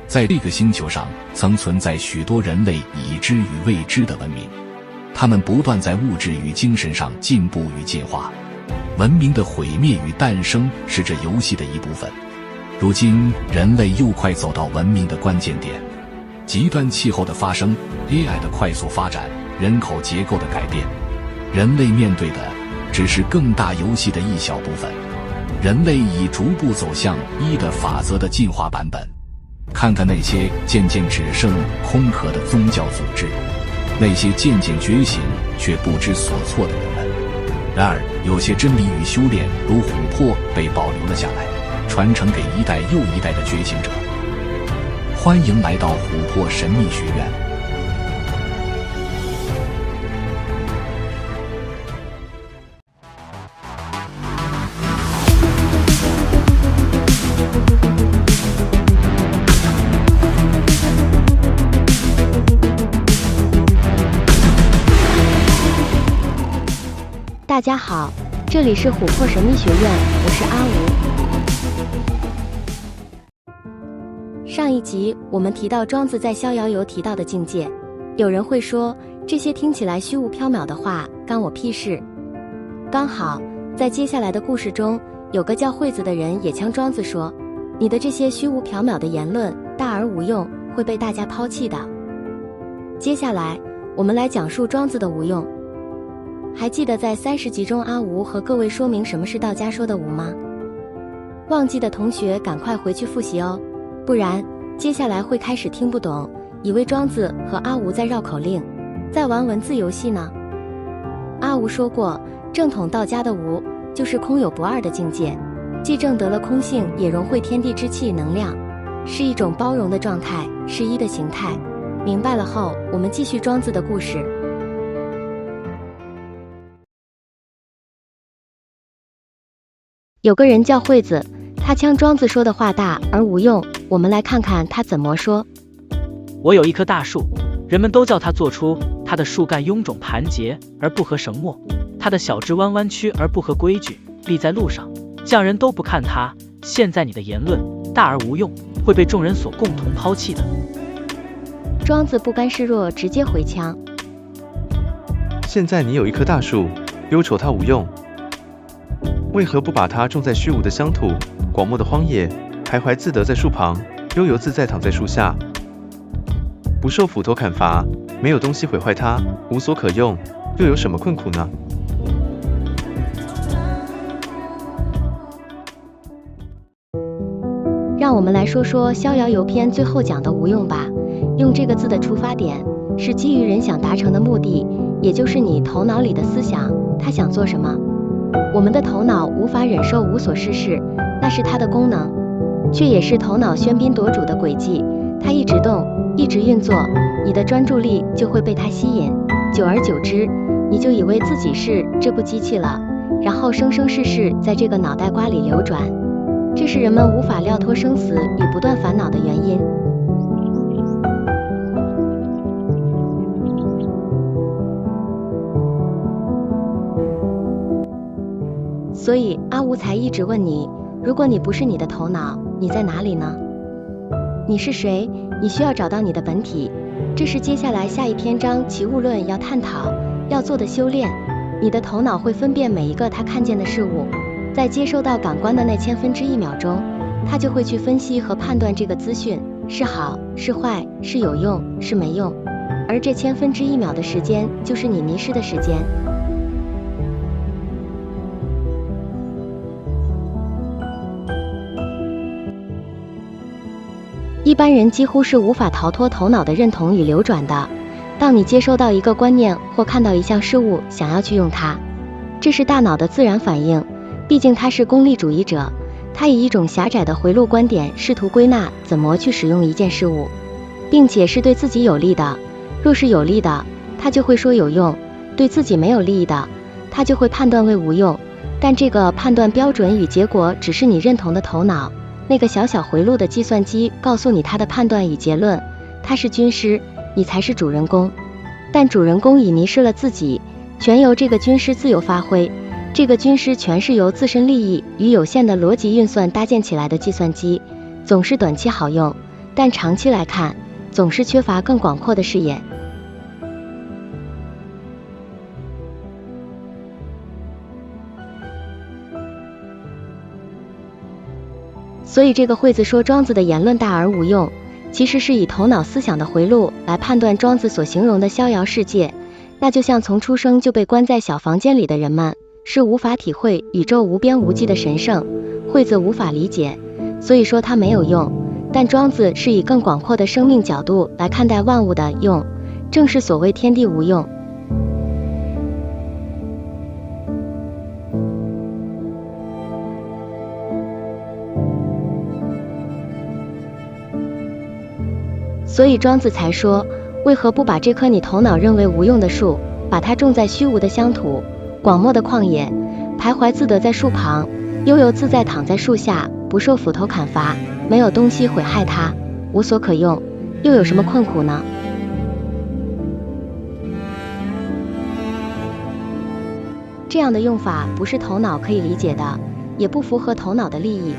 在这个星球上，曾存在许多人类已知与未知的文明，他们不断在物质与精神上进步与进化。文明的毁灭与诞生是这游戏的一部分。如今，人类又快走到文明的关键点，极端气候的发生、AI 的快速发展、人口结构的改变，人类面对的只是更大游戏的一小部分。人类已逐步走向一的法则的进化版本。看看那些渐渐只剩空壳的宗教组织，那些渐渐觉醒却不知所措的人们。然而，有些真理与修炼如琥珀被保留了下来，传承给一代又一代的觉醒者。欢迎来到琥珀神秘学院。大家好，这里是琥珀神秘学院，我是阿吴。上一集我们提到庄子在逍遥游提到的境界，有人会说这些听起来虚无缥缈的话干我屁事。刚好在接下来的故事中，有个叫惠子的人也呛庄子说，你的这些虚无缥缈的言论大而无用，会被大家抛弃的。接下来我们来讲述庄子的无用。还记得在30集中阿吴和各位说明什么是道家说的无吗？忘记的同学赶快回去复习哦，不然接下来会开始听不懂，以为庄子和阿吴在绕口令，在玩文字游戏呢。阿吴说过，正统道家的无就是空有不二的境界，既证得了空性，也融汇天地之气能量，是一种包容的状态，是一的形态。明白了后，我们继续庄子的故事。有个人叫惠子，他呛庄子说的话大而无用，我们来看看他怎么说。我有一棵大树，人们都叫它做出，它的树干臃肿盘结而不合绳墨，它的小枝弯弯曲而不合规矩，立在路上，匠人都不看它。现在你的言论大而无用，会被众人所共同抛弃的。庄子不甘示弱，直接回呛。现在你有一棵大树，忧愁它无用，为何不把它种在虚无的乡土、广漠的荒野，徘徊自得在树旁，悠游自在躺在树下，不受斧头砍伐，没有东西毁坏它，无所可用，又有什么困苦呢？让我们来说说《逍遥游篇》最后讲的无用吧。用这个字的出发点是基于人想达成的目的，也就是你头脑里的思想，他想做什么。我们的头脑无法忍受无所事事，那是它的功能，却也是头脑喧宾夺主的轨迹。它一直动，一直运作，你的专注力就会被它吸引，久而久之，你就以为自己是这部机器了，然后生生世世在这个脑袋瓜里流转。这是人们无法料脱生死与不断烦恼的原因。所以阿吴才一直问你，如果你不是你的头脑，你在哪里呢？你是谁？你需要找到你的本体，这是接下来下一篇章《齐物论》要探讨要做的修炼。你的头脑会分辨每一个它看见的事物，在接收到感官的那1/1000秒钟，它就会去分析和判断这个资讯是好是坏，是有用是没用，而这1/1000秒的时间就是你迷失的时间。一般人几乎是无法逃脱头脑的认同与流转的。当你接收到一个观念或看到一项事物，想要去用它，这是大脑的自然反应。毕竟他是功利主义者，他以一种狭窄的回路观点试图归纳怎么去使用一件事物，并且是对自己有利的。若是有利的，他就会说有用；对自己没有利益的，他就会判断为无用。但这个判断标准与结果只是你认同的头脑那个小小回路的计算机告诉你他的判断与结论，他是军师，你才是主人公。但主人公已迷失了自己，全由这个军师自由发挥。这个军师全是由自身利益与有限的逻辑运算搭建起来的计算机，总是短期好用，但长期来看，总是缺乏更广阔的视野。所以这个惠子说庄子的言论大而无用，其实是以头脑思想的回路来判断庄子所形容的逍遥世界，那就像从出生就被关在小房间里的人们，是无法体会宇宙无边无际的神圣，惠子无法理解，所以说它没有用。但庄子是以更广阔的生命角度来看待万物的用，正是所谓天地无用。所以庄子才说，为何不把这棵你头脑认为无用的树，把它种在虚无的乡土，广漠的旷野，徘徊自得在树旁，悠游自在躺在树下，不受斧头砍伐，没有东西毁害它，无所可用，又有什么困苦呢？这样的用法不是头脑可以理解的，也不符合头脑的利益，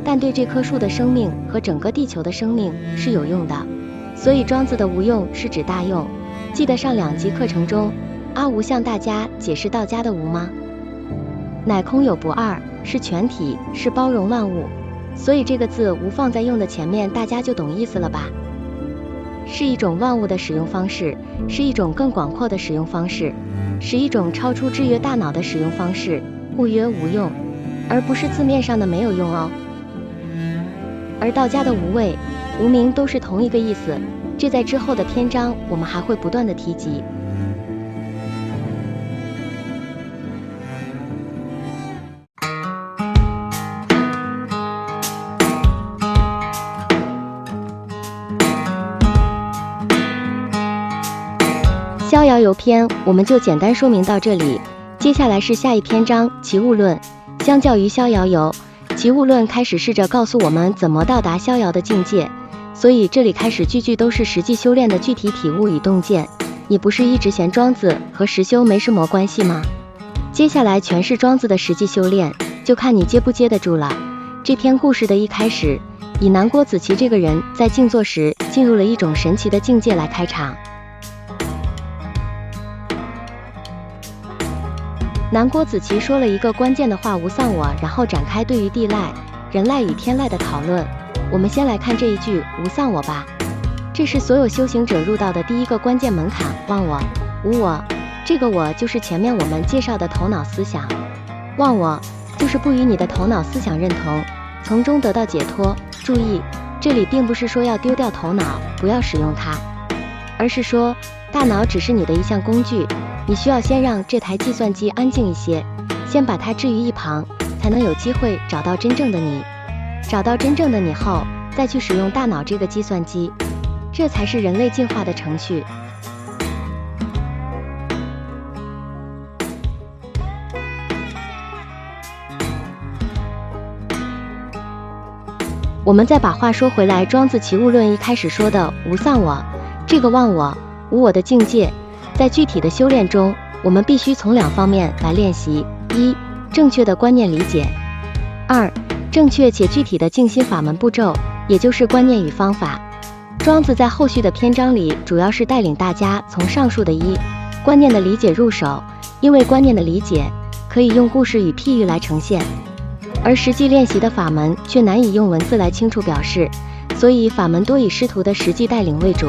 但对这棵树的生命和整个地球的生命是有用的。所以庄子的无用是指大用。记得上2集课程中，阿吴向大家解释道家的无吗？乃空有不二，是全体，是包容万物。所以这个字无放在用的前面，大家就懂意思了吧？是一种万物的使用方式，是一种更广阔的使用方式，是一种超出制约大脑的使用方式，故曰无用，而不是字面上的没有用哦。而道家的无为、无名都是同一个意思，这在之后的篇章我们还会不断的提及。逍遥游篇我们就简单说明到这里，接下来是下一篇章齐物论。相较于逍遥游，齐物论开始试着告诉我们怎么到达逍遥的境界，所以这里开始句句都是实际修炼的具体体悟与洞见。你不是一直嫌庄子和实修没什么关系吗？接下来全是庄子的实际修炼，就看你接不接得住了。这篇故事的一开始，以南郭子祺这个人在静坐时进入了一种神奇的境界来开场。南郭子祺说了一个关键的话，无丧我，然后展开对于地赖、人赖与天赖的讨论。我们先来看这一句无丧我吧，这是所有修行者入道的第一个关键门槛。忘我、无我，这个我就是前面我们介绍的头脑思想，忘我就是不与你的头脑思想认同，从中得到解脱。注意，这里并不是说要丢掉头脑，不要使用它，而是说大脑只是你的一项工具，你需要先让这台计算机安静一些，先把它置于一旁，才能有机会找到真正的你。找到真正的你后，再去使用大脑这个计算机，这才是人类进化的程序。我们再把话说回来，庄子齐物论一开始说的无丧我，这个忘我、无我的境界，在具体的修炼中，我们必须从2方面来练习：一、正确的观念理解；二、正确且具体的静心法门步骤，也就是观念与方法。庄子在后续的篇章里，主要是带领大家从上述的观念的理解入手，因为观念的理解可以用故事与譬喻来呈现，而实际练习的法门却难以用文字来清楚表示，所以法门多以师徒的实际带领为主。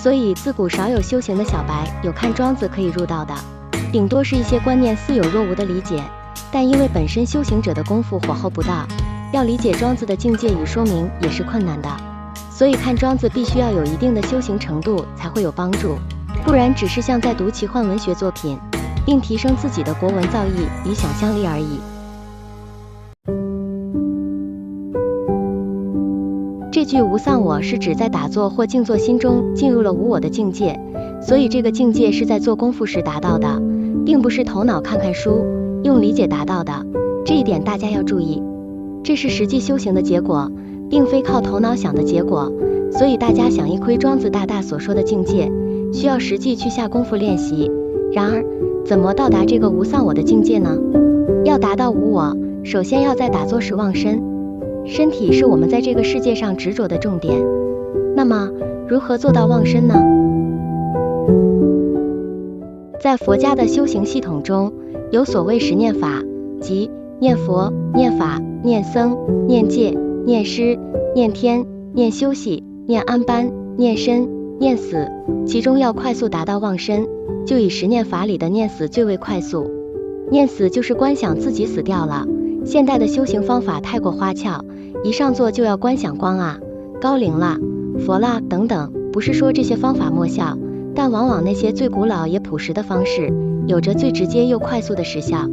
所以自古少有修行的小白有看庄子可以入道的，顶多是一些观念似有若无的理解，但因为本身修行者的功夫火候不到，要理解庄子的境界与说明也是困难的，所以看庄子必须要有一定的修行程度才会有帮助，不然只是像在读奇幻文学作品，并提升自己的国文造诣与想象力而已。这句无丧我是指在打坐或静坐心中进入了无我的境界，所以这个境界是在做功夫时达到的，并不是头脑看看书用理解达到的，这一点大家要注意。这是实际修行的结果，并非靠头脑想的结果。所以大家想一窥庄子大大所说的境界，需要实际去下功夫练习。然而，怎么到达这个无丧我的境界呢？要达到无我，首先要在打坐时忘身。身体是我们在这个世界上执着的重点。那么，如何做到忘身呢？在佛家的修行系统中，有所谓十念法，即念佛、念法、念僧、念戒、念师、念天、念休息、念安般、念身、念死。其中要快速达到忘身，就以十念法里的念死最为快速。念死就是观想自己死掉了。现代的修行方法太过花俏，一上座就要观想光啊、高龄啦、佛啦等等，不是说这些方法莫效，但往往那些最古老也朴实的方式，有着最直接又快速的实效。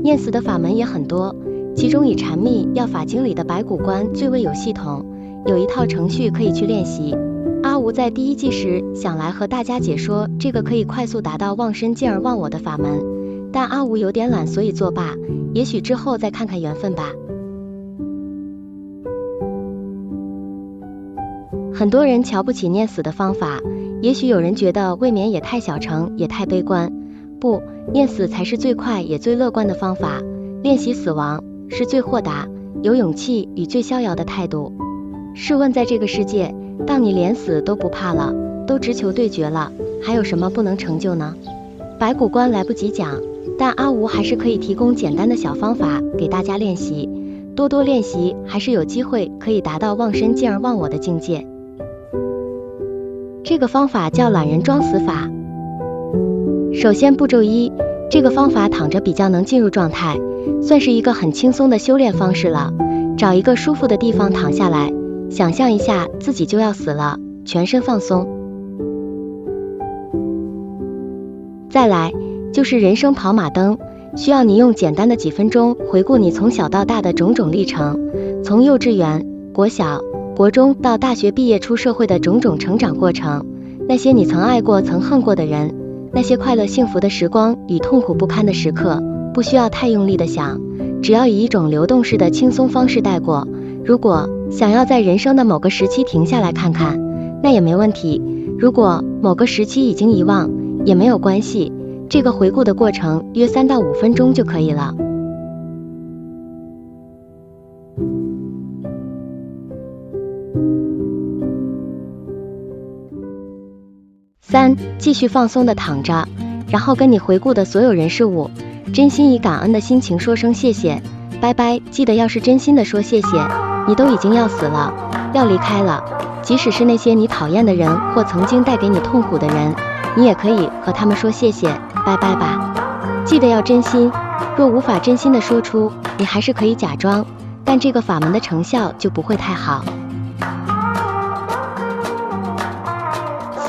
念死的法门也很多，其中以禅密药法经里的白骨观最为有系统，有一套程序可以去练习。阿吴在第一季时想来和大家解说这个可以快速达到忘身进而忘我的法门，但阿吴有点懒，所以作罢，也许之后再看看缘分吧。很多人瞧不起念死的方法，也许有人觉得未免也太小乘，也太悲观。不，念死才是最快也最乐观的方法。练习死亡是最豁达、有勇气与最逍遥的态度。试问在这个世界，当你连死都不怕了，都只求对决了，还有什么不能成就呢？白骨观来不及讲，但阿吴还是可以提供简单的小方法给大家练习，多多练习，还是有机会可以达到忘身进而忘我的境界。这个方法叫懒人装死法。首先步骤一，这个方法躺着比较能进入状态，算是一个很轻松的修炼方式了。找一个舒服的地方躺下来，想象一下自己就要死了，全身放松。再来就是人生跑马灯，需要你用简单的几分钟回顾你从小到大的种种历程，从幼稚园、国小、国中到大学毕业出社会的种种成长过程，那些你曾爱过曾恨过的人，那些快乐幸福的时光与痛苦不堪的时刻，不需要太用力的想，只要以一种流动式的轻松方式带过。如果想要在人生的某个时期停下来看看，那也没问题。如果某个时期已经遗忘，也没有关系，这个回顾的过程约3到5分钟就可以了。3. 继续放松的躺着，然后跟你回顾的所有人事物，真心以感恩的心情说声谢谢，拜拜。记得要是真心的说谢谢，你都已经要死了，要离开了，即使是那些你讨厌的人或曾经带给你痛苦的人，你也可以和他们说谢谢，拜拜吧。记得要真心，若无法真心的说出，你还是可以假装，但这个法门的成效就不会太好。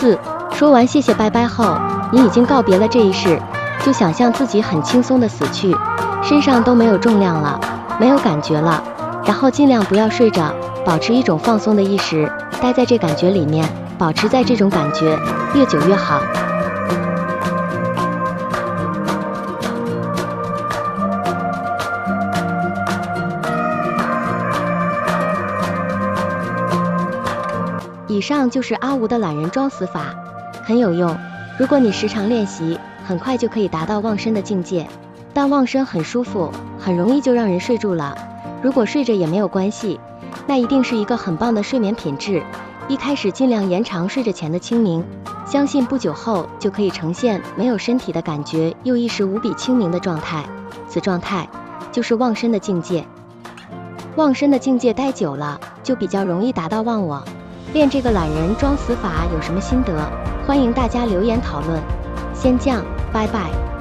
4. 说完谢谢拜拜后，你已经告别了这一世，就想象自己很轻松的死去，身上都没有重量了，没有感觉了，然后尽量不要睡着，保持一种放松的意识，待在这感觉里面，保持在这种感觉，越久越好。以上就是阿吴的懒人装死法，很有用。如果你时常练习，很快就可以达到忘身的境界。但忘身很舒服，很容易就让人睡住了。如果睡着也没有关系，那一定是一个很棒的睡眠品质。一开始尽量延长睡着前的清明，相信不久后就可以呈现没有身体的感觉，又意识无比清明的状态。此状态就是忘身的境界。忘身的境界待久了，就比较容易达到忘我。练这个懒人装死法有什么心得？欢迎大家留言讨论。先这样，拜拜。